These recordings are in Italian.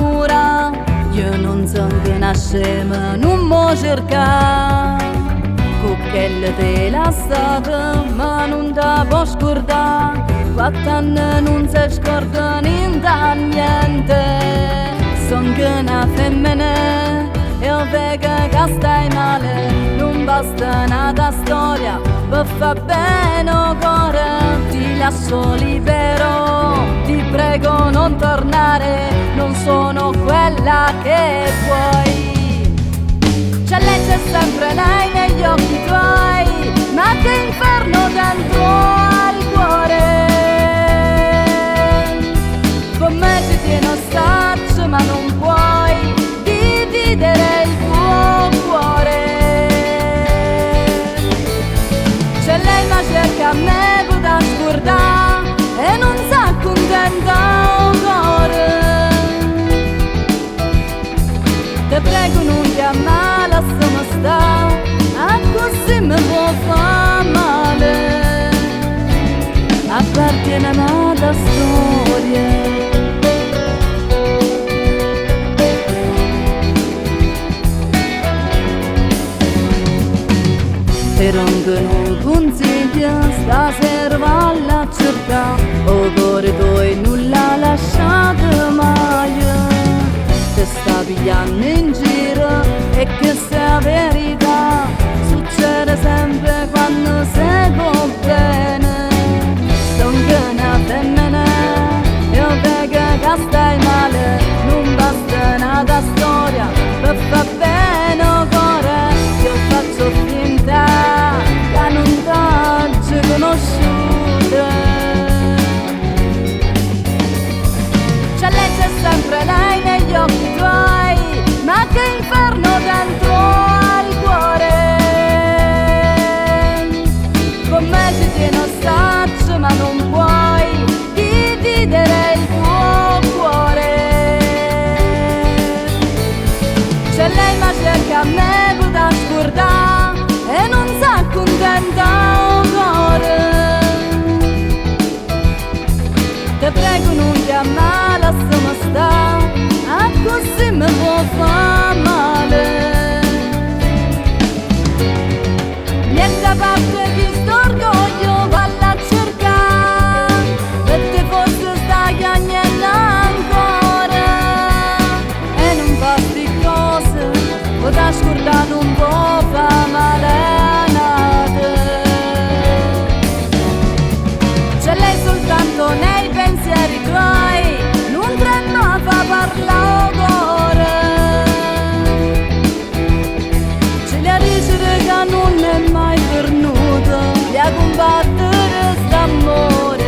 innamora, io non so che nascema, non mo cerca. Cucchelle te la stata, ma non te può scordare. 4 anni non si scorda niente. Son che una femmina e io vedo che stai male. Non basta nata storia per fa bene o cuore. Ti lascio libero, ti prego non tornare. Non sono quella che vuoi. C'è legge sempre lei negli occhi tuoi, ma che inferno dentro al cuore. Con me ci tiene ostaggio, ma non puoi dividere il tuo cuore. C'è lei ma cerca a me da scordare e non sa contenta un cuore. Te prego non chiamare, lasciami stare, a così mi può far male. Appartiene a nata storia. Per un non consiglia, stasera valla a cercare, o cuore tuo nulla lasciate mai. Te sta pigliando in giro e che sia verità, succede sempre quando si può bene. Son che una femmina, io vedo che stai male, non basta nata storia per fa bene o cuore. Io faccio finta che non t'ho conosciuta. C'è legge sempre lei negli occhi tuoi, ma che inferno dentro al cuore. Con me ci tiene ostaggio, ma non puoi dividere il tuo cuore. C'è lei ma cerca a me da scordare e non sa contenta un cuore. Te prego non chiamare, lasciami stare, a così mi può far male. Niente a parte di sto orgoglio, valla a cercare, per te forse stai chiagnendo ancora. E non fatti cose, potrà scordare un po' fa male. C'è lei soltanto nei pensieri tuoi, non trema fa parlare cuore. Ce li ha dicere che non è mai venuto, li ha combattere st'amore.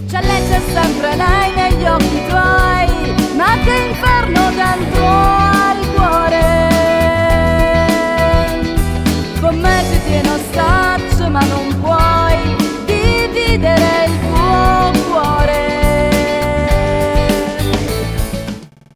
C'è legge sempre lei negli occhi tuoi, ma che inferno dentro al cuore. Con me ci tiene ostaggio, ma non puoi